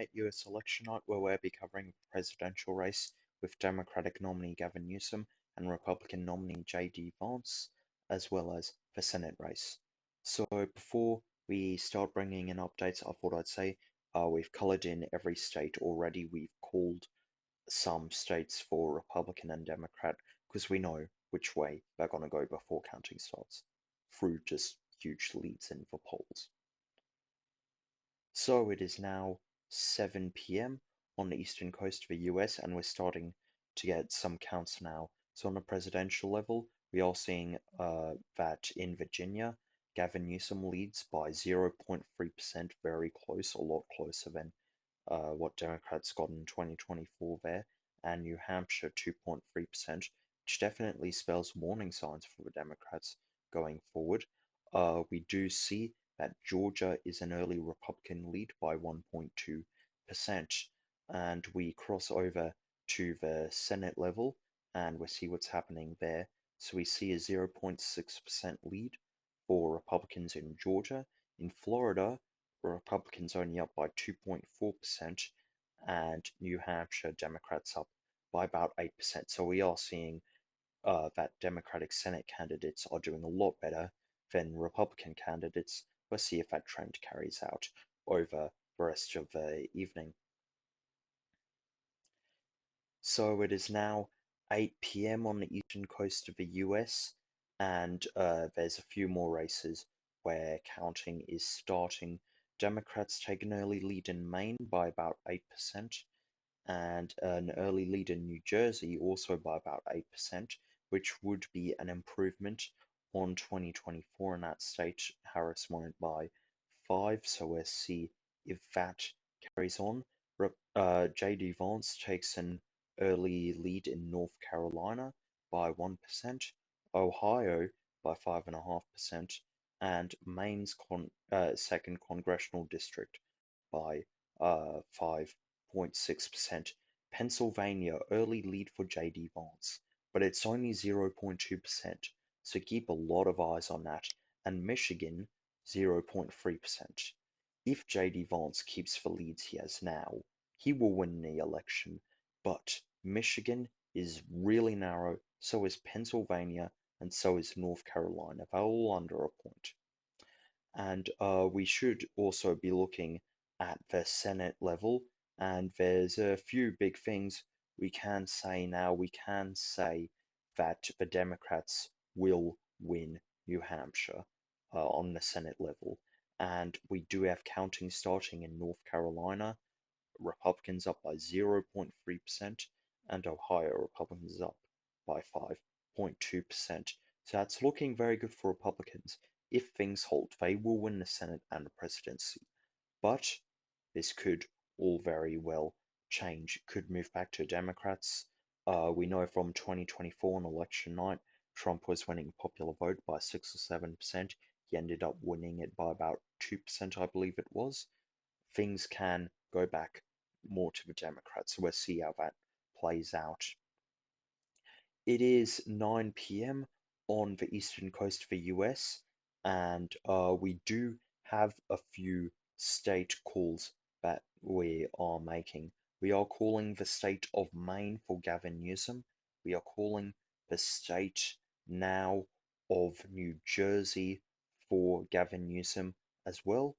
Night US election night, where we'll be covering the presidential race with Democratic nominee Gavin Newsom and Republican nominee J.D. Vance, as well as the Senate race. So before we start bringing in updates, I thought I'd say we've coloured in every state already. We've called some states for Republican and Democrat because we know which way they're going to go before counting starts, through just huge leads in the polls. So it is now 7 p.m. on the eastern coast of the US, and we're starting to get some counts now. So on a presidential level, we are seeing that in Virginia, Gavin Newsom leads by 0.3%, very close, a lot closer than what Democrats got in 2024 there, and New Hampshire 2.3%, which definitely spells warning signs for the Democrats going forward. We do see that Georgia is an early Republican lead by 1.2%, and we cross over to the Senate level and we see what's happening there. So we see a 0.6% lead for Republicans in Georgia. In Florida, Republicans only up by 2.4%, and New Hampshire Democrats up by about 8%. So we are seeing that Democratic Senate candidates are doing a lot better than Republican candidates. We'll see if that trend carries out over the rest of the evening. So it is now 8 p.m. on the eastern coast of the US, and there's a few more races where counting is starting. Democrats take an early lead in Maine by about 8%, and an early lead in New Jersey also by about 8%, which would be an improvement on 2024 in that state. Harris won it by 5, so we'll see if that carries on. J.D. Vance takes an early lead in North Carolina by 1%, Ohio by 5.5%, and Maine's second congressional district by 5.6%. Pennsylvania early lead for J.D. Vance, but it's only 0.2%, so keep a lot of eyes on that. And Michigan 0.3%. If J.D. Vance keeps the leads he has now, he will win the election, but Michigan is really narrow, so is Pennsylvania, and so is North Carolina. They're all under a point. And we should also be looking at the Senate level, and there's a few big things we can say now. We can say that the Democrats will win New Hampshire on the Senate level, and we do have counting starting in North Carolina. Republicans up by 0.3%, and Ohio Republicans up by 5.2%. So that's looking very good for Republicans. If things hold, they will win the Senate and the presidency. But this could all very well change. It could move back to Democrats. We know from 2024 on election night, Trump was winning popular vote by 6 or 7%. He ended up winning it by about 2%, I believe it was. Things can go back more to the Democrats, so we'll see how that plays out. It is 9 p.m. on the eastern coast of the US, and we do have a few state calls that we are making. We are calling the state of Maine for Gavin Newsom. We are calling the state now of New Jersey for Gavin Newsom as well.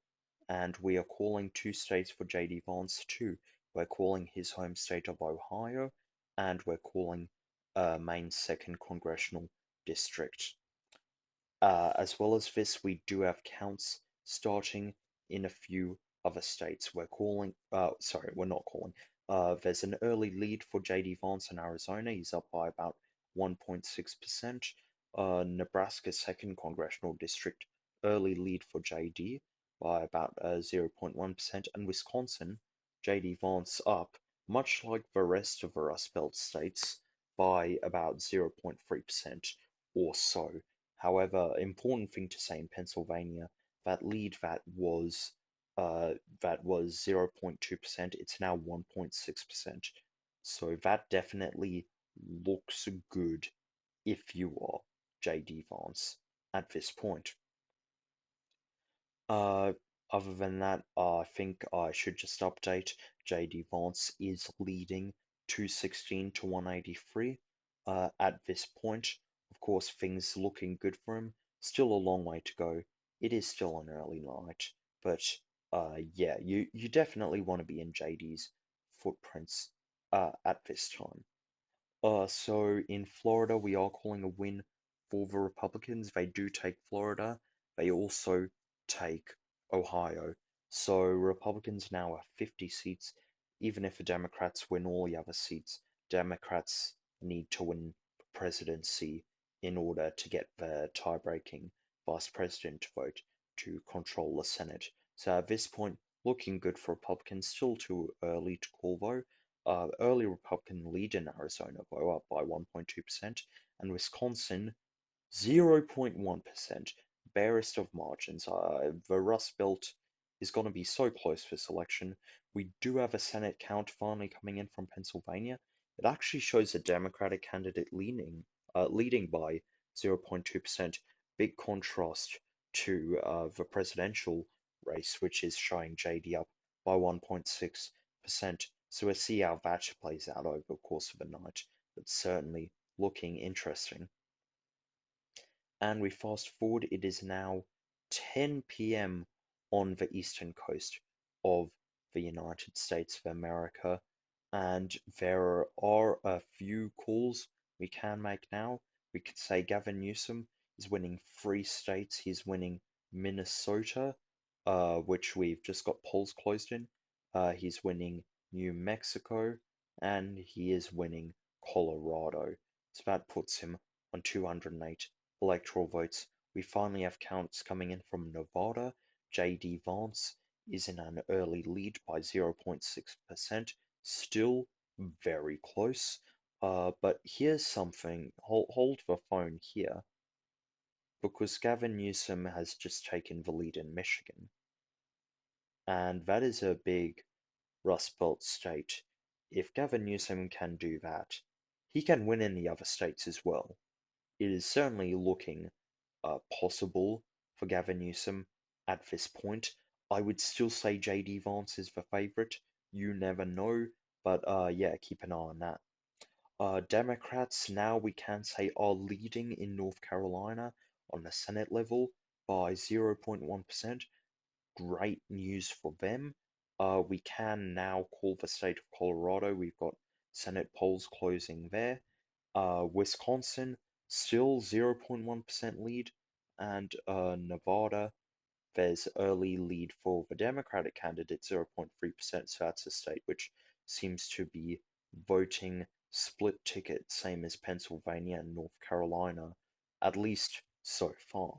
And we are calling two states for J.D. Vance too. We're calling his home state of Ohio, and we're calling Maine's second congressional district. As well as this, we do have counts starting in a few other states. We're calling, sorry, we're not calling. There's an early lead for J.D. Vance in Arizona. He's up by about 1.6%. Nebraska's second congressional district, early lead for J.D. by about 0.1%. And Wisconsin, J.D. Vance up, much like the rest of the Rust Belt states, by about 0.3% or so. However, important thing to say in Pennsylvania, that lead that was 0.2%, it's now 1.6%. So that definitely looks good if you are J.D. Vance at this point. Other than that, I think I should just update JD Vance is leading 216 to 183 at this point. Of course, things looking good for him. Still a long way to go. It is still an early night, but yeah, you definitely want to be in JD's footprints at this time. So in Florida, we are calling a win for the Republicans. They do take Florida. They also take Ohio. So Republicans now have 50 seats. Even if the Democrats win all the other seats, Democrats need to win the presidency in order to get the tie-breaking vice president vote to control the Senate. So at this point, looking good for Republicans. Still too early to call though. Early Republican lead in Arizona blew up by 1.2%, and Wisconsin 0.1%, barest of margins. The Rust Belt is going to be so close this election. We do have a Senate count finally coming in from Pennsylvania. It actually shows a Democratic candidate leading by 0.2%. Big contrast to the presidential race, which is showing JD up by 1.6%. So we'll see how that plays out over the course of the night. But certainly looking interesting. And we fast forward, it is now 10 p.m. on the eastern coast of the United States of America, and there are a few calls we can make now. We could say Gavin Newsom is winning 3 states. He's winning Minnesota, which we've just got polls closed in. He's winning New Mexico, and he is winning Colorado. So that puts him on 208 electoral votes. We finally have counts coming in from Nevada. JD Vance is in an early lead by 0.6%, still very close. But here's something, hold the phone here, because Gavin Newsom has just taken the lead in Michigan, and that is a big Rust Belt state. If Gavin Newsom can do that, he can win in the other states as well. It is certainly looking possible for Gavin Newsom at this point. I would still say JD Vance is the favourite. You never know, but yeah, keep an eye on that. Democrats now we can say are leading in North Carolina on the Senate level by 0.1%. Great news for them. We can now call the state of Colorado. We've got Senate polls closing there. Wisconsin still 0.1% lead, and Nevada, there's early lead for the Democratic candidate 0.3%. So that's a state which seems to be voting split ticket, same as Pennsylvania and North Carolina, at least so far.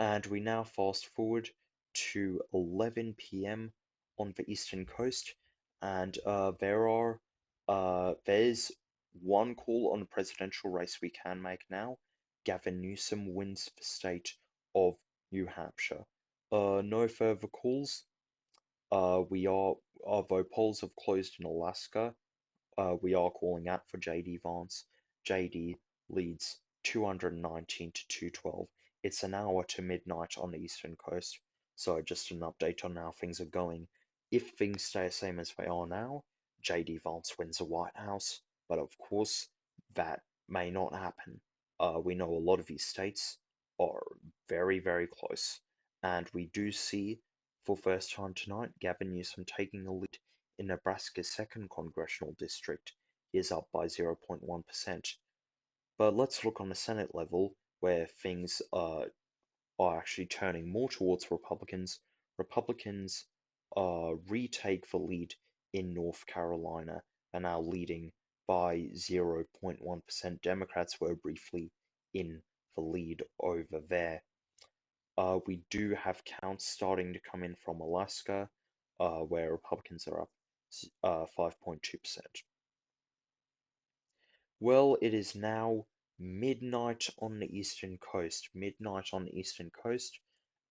And we now fast forward to 11 p.m. on the eastern coast, and there's one call on the presidential race we can make now. Gavin Newsom wins the state of New Hampshire. No further calls. Although polls have closed in Alaska, we are calling out for JD Vance. JD leads 219 to 212. It's an hour to midnight on the eastern coast, so just an update on how things are going. If things stay the same as they are now, JD Vance wins the White House, but of course, that may not happen. We know a lot of these states are very, very close, and we do see, for first time tonight, Gavin Newsom taking the lead in Nebraska's second congressional district. He is up by 0.1%. But let's look on the Senate level, where things are actually turning more towards Republicans. Republicans retake the lead in North Carolina and are leading by 0.1%. Democrats were briefly in the lead over there. We do have counts starting to come in from Alaska, where Republicans are up 5.2%. Well, it is now midnight on the eastern coast. Midnight on the eastern coast,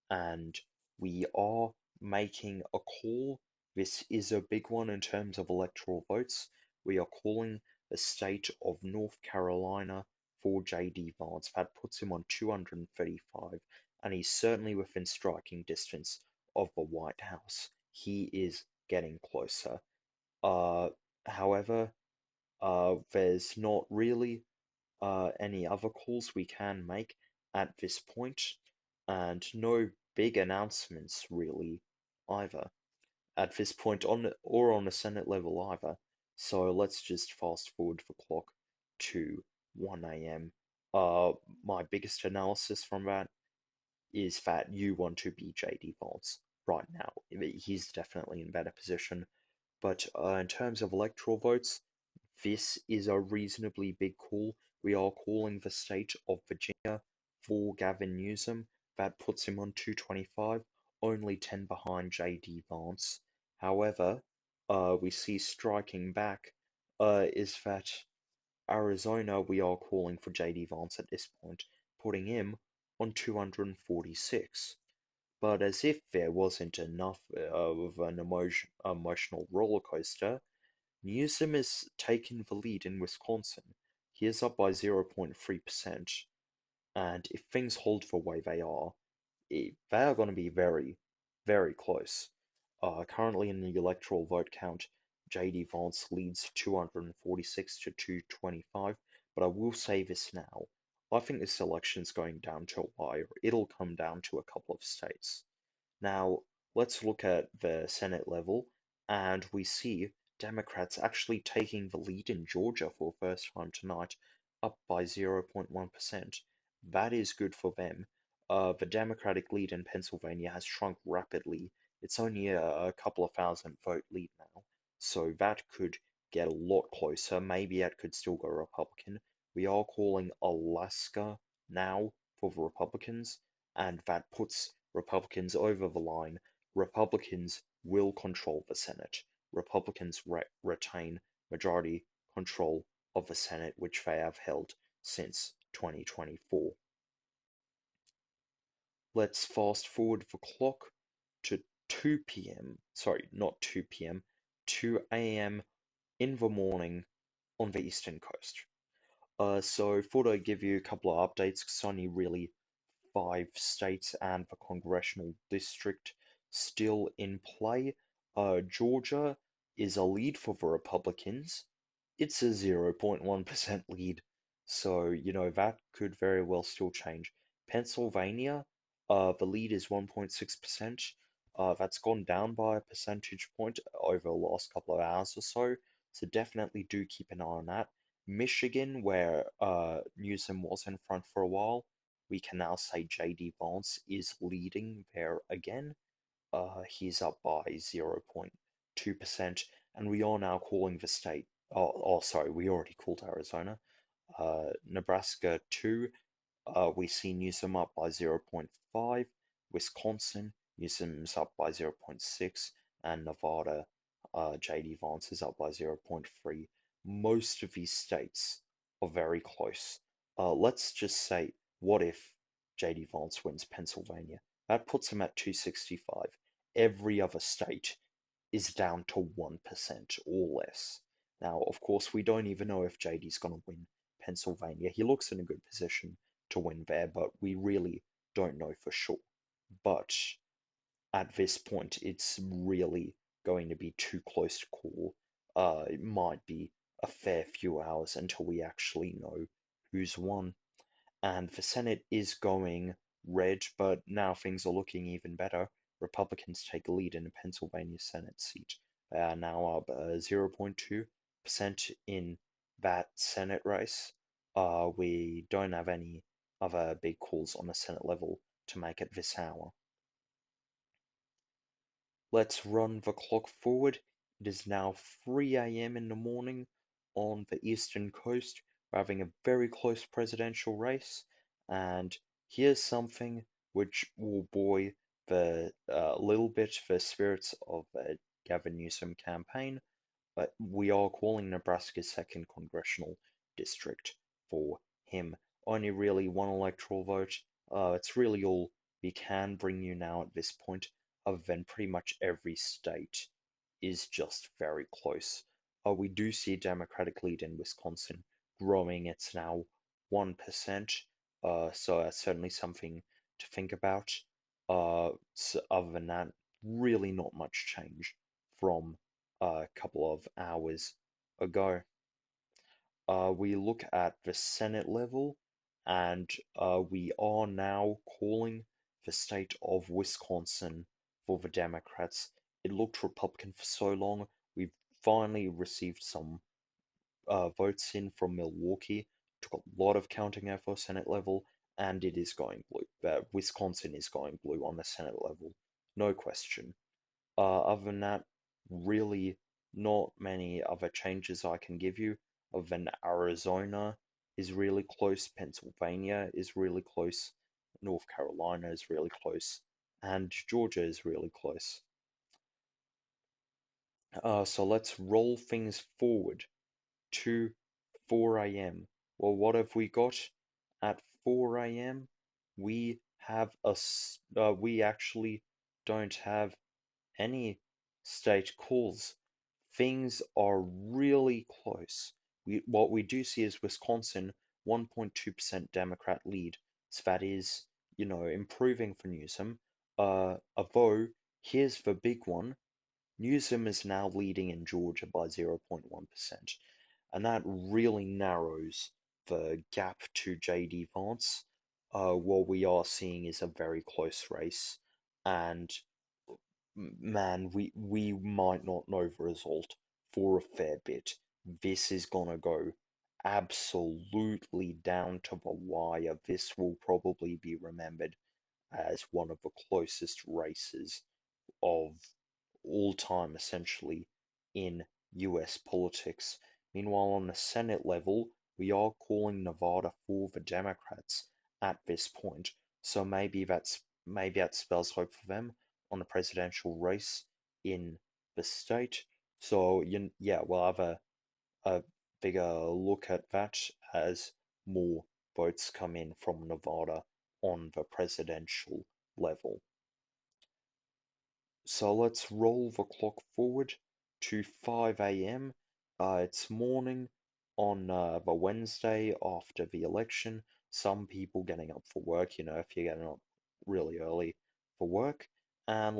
and we are making a call. This is a big one in terms of electoral votes. We are calling the state of North Carolina for JD Vance. That puts him on 235 and he's certainly within striking distance of the White House. He is getting closer. Uh, However, there's not really any other calls we can make at this point, and no big announcements really either at this point on the Senate level either. So let's just fast forward the clock to 1 a.m. My biggest analysis from that is that you want to be JD Vance right now. He's definitely in better position. But in terms of electoral votes, this is a reasonably big call. We are calling the state of Virginia for Gavin Newsom. That puts him on 225, only 10 behind JD Vance. However, we see striking back is that Arizona, we are calling for JD Vance at this point, putting him on 246. But as if there wasn't enough of an emotional roller coaster, Newsom is taking the lead in Wisconsin. He is up by 0.3%, and if things hold the way they are, they are going to be very, very close. Currently in the electoral vote count, JD Vance leads 246 to 225, but I will say this now. I think this election's going down to a wire. It'll come down to a couple of states. Now, let's look at the Senate level, and we see Democrats actually taking the lead in Georgia for the first time tonight, up by 0.1%. That is good for them. The Democratic lead in Pennsylvania has shrunk rapidly. It's only a couple of thousand vote lead now, so that could get a lot closer. Maybe that could still go Republican. We are calling Alaska now for the Republicans, and that puts Republicans over the line. Republicans will control the Senate. Republicans retain majority control of the Senate, which they have held since 2024. Let's fast forward the clock to 2 p.m. Sorry, not 2 p.m., 2 a.m. in the morning on the Eastern Coast. So thought I'd give you a couple of updates because only really 5 states and the congressional district still in play. Georgia is a lead for the Republicans. It's a 0.1% lead, so that could very well still change. Pennsylvania, the lead is 1.6%. That's gone down by a percentage point over the last couple of hours or so definitely do keep an eye on that. Michigan, where Newsom was in front for a while, we can now say JD Vance is leading there again. He's up by 0.2%, and we are now calling the state. Sorry, we already called Arizona. Nebraska 2, we see Newsom up by 0.5. Wisconsin, Newsom's up by 0.6, and Nevada, JD Vance is up by 0.3. Most of these states are very close. Let's just say, what if JD Vance wins Pennsylvania? That puts him at 265. Every other state is down to 1% or less. Now, of course, we don't even know if JD's going to win Pennsylvania. He looks in a good position to win there, but we really don't know for sure. But at this point, it's really going to be too close to call. It might be a fair few hours until we actually know who's won. And the Senate is going red, but now things are looking even better. Republicans take a lead in the Pennsylvania Senate seat. They are now up 0.2% in that Senate race. We don't have any other big calls on the Senate level to make at this hour. Let's run the clock forward. It is now 3 a.m. in the morning on the Eastern Coast. We're having a very close presidential race, and here's something which will buoy the little bit the spirits of the Gavin Newsom campaign. But we are calling Nebraska's second congressional district for him. Only really one electoral vote. It's really all we can bring you now at this point, other than pretty much every state is just very close. We do see a Democratic lead in Wisconsin growing. It's now 1%. So that's certainly something to think about. Other than that, really not much change from a couple of hours ago. We look at the Senate level, and we are now calling the state of Wisconsin for the Democrats. It looked Republican for so long. We've finally received some votes in from Milwaukee. Took a lot of counting out for Senate level, and it is going blue. Wisconsin is going blue on the Senate level, no question. Other than that, really not many other changes I can give you. Other than Arizona is really close, Pennsylvania is really close, North Carolina is really close, and Georgia is really close. So let's roll things forward to 4 a.m. Well, what have we got at 4 a.m.? We actually don't have any state calls. Things are really close. What we do see is Wisconsin 1.2% Democrat lead. So that is, improving for Newsom. Although, here's the big one. Newsom is now leading in Georgia by 0.1%, and that really narrows the gap to JD Vance. What we are seeing is a very close race, and man, we might not know the result for a fair bit. This is gonna go absolutely down to the wire. This will probably be remembered as one of the closest races of all time, essentially, in US politics. Meanwhile, on the Senate level, we are calling Nevada for the Democrats at this point. So maybe that spells hope for them on the presidential race in the state. So yeah, we'll have a bigger look at that as more votes come in from Nevada on the presidential level. So let's roll the clock forward to 5 a.m. It's morning on the Wednesday after the election. Some people getting up for work, if you're getting up really early for work. And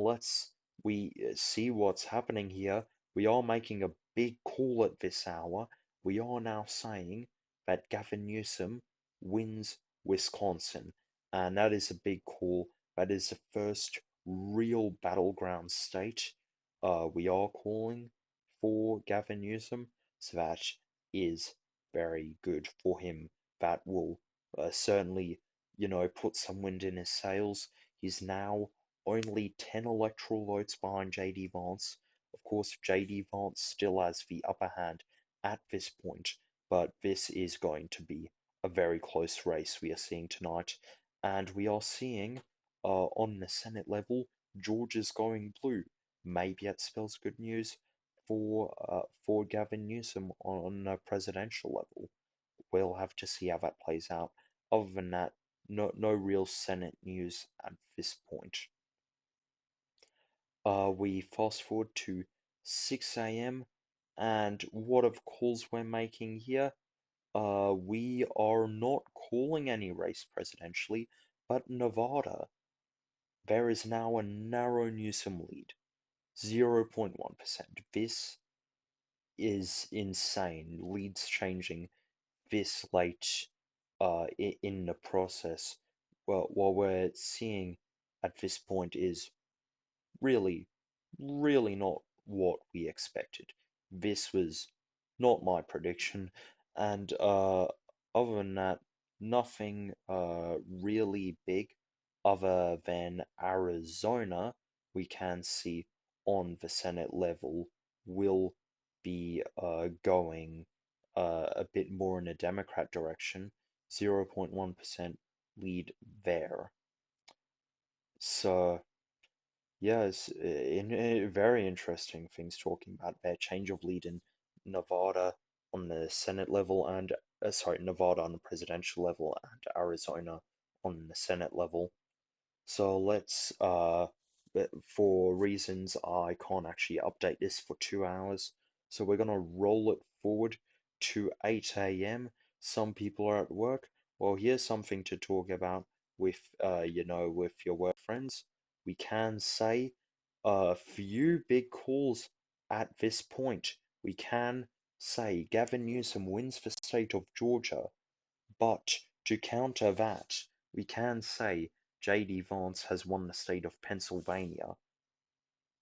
we see what's happening here. We are making a big call at this hour. We are now saying that Gavin Newsom wins Wisconsin. And that is a big call. That is the first real battleground state we are calling for Gavin Newsom. So that is very good for him. That will certainly, put some wind in his sails. He's now only 10 electoral votes behind JD Vance. Of course, JD Vance still has the upper hand at this point, but this is going to be a very close race we are seeing tonight. And we are seeing on the Senate level, Georgia's going blue. Maybe that spells good news for Gavin Newsom on a presidential level. We'll have to see how that plays out. Other than that, no real Senate news at this point. We fast forward to 6 a.m. and what of calls we're making here? We are not calling any race presidentially, but Nevada. There is now a narrow Newsom lead, 0.1%. This is insane. Leads changing this late in the process. Well, what we're seeing at this point is really, really not what we expected. This was not my prediction, and other than that, nothing really big other than Arizona we can see on the Senate level will be going a bit more in a Democrat direction, 0.1% lead there. So yes, very interesting things talking about their change of lead in Nevada on the Senate level and sorry, Nevada on the presidential level and Arizona on the Senate level. So for reasons I can't actually update this for 2 hours, so we're gonna roll it forward to 8 a.m. Some people are at work. Well, here's something to talk about. with with your work friends, we can say a few big calls at this point. We can say Gavin Newsom wins the state of Georgia, but to counter that, we can say JD Vance has won the state of Pennsylvania.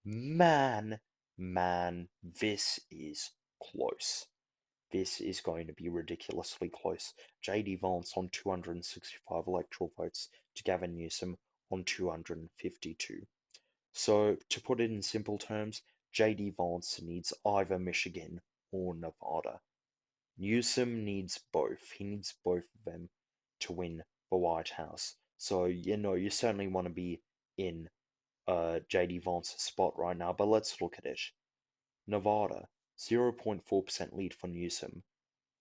Man, man, this is close. This is going to be ridiculously close. JD Vance on 265 electoral votes to Gavin Newsom on 252. So, to put it in simple terms, JD Vance needs either Michigan or Nevada. Newsom needs both. He needs both of them to win the White House. So, you certainly want to be in JD Vance's spot right now, but let's look at it. Nevada, 0.4% lead for Newsom,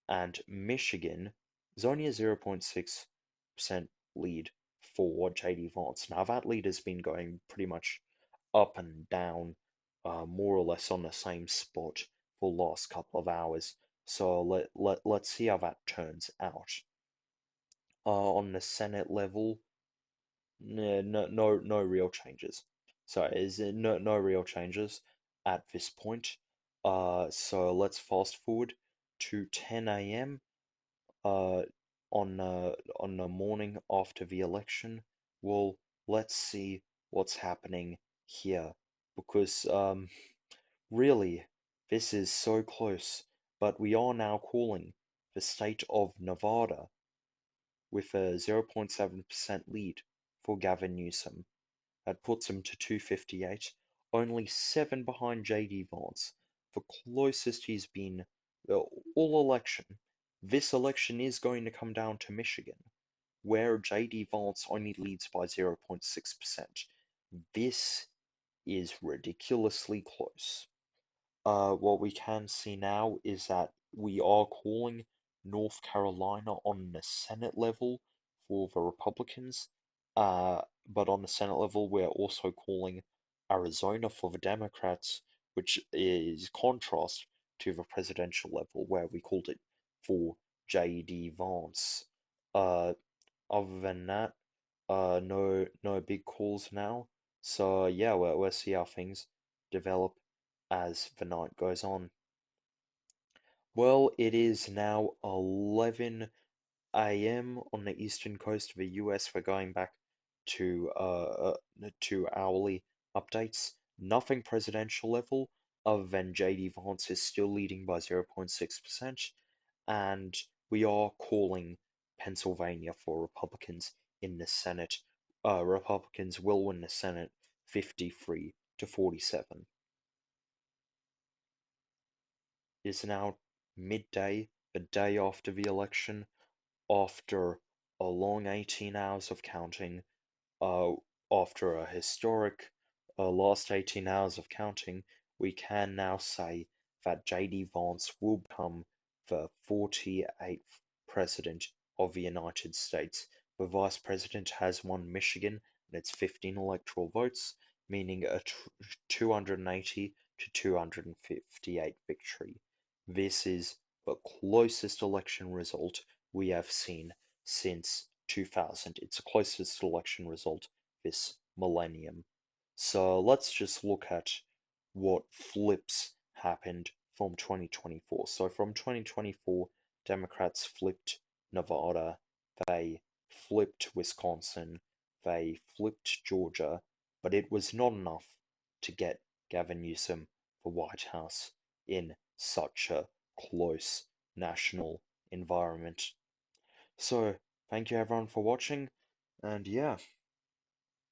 and Michigan is only a 0.6% lead for JD Vance. Now, that lead has been going pretty much up and down, more or less on the same spot for the last couple of hours. So let's see how that turns out. On the Senate level, no real changes. So is no real changes at this point. So let's fast forward to 10 a.m. Uh, on the morning after the election. Well, let's see what's happening here because really this is so close. But we are now calling the state of Nevada with a 0.7% lead for Gavin Newsom. That puts him to 258, only 7 behind JD Vance, the closest he's been all election. This election is going to come down to Michigan, where JD Vance only leads by 0.6%. This is ridiculously close. What we can see now is that we are calling North Carolina on the Senate level for the Republicans, but on the Senate level, we're also calling Arizona for the Democrats, which is contrast to the presidential level where we called it for J.D. Vance. Uh, Other than that, no big calls now. So yeah, we'll see how things develop as the night goes on. Well, it is now 11 a.m. on the eastern coast of the US. We're going back to hourly updates. Nothing presidential level other than JD Vance is still leading by 0.6%, and we are calling Pennsylvania for Republicans in the Senate. Republicans will win the Senate 53 to 47. It is now midday, the day after the election, after a long 18 hours of counting, uh, after a historic last 18 hours of counting, we can now say that JD Vance will become the 48th President of the United States. The Vice President has won Michigan and its 15 electoral votes, meaning a 280 to 258 victory. This is the closest election result we have seen since 2000. It's the closest election result this millennium. So let's just look at what flips happened from 2024. So from 2024, Democrats flipped Nevada, they flipped Wisconsin, they flipped Georgia, but it was not enough to get Gavin Newsom the White House in such a close national environment. So, thank you everyone for watching, and yeah.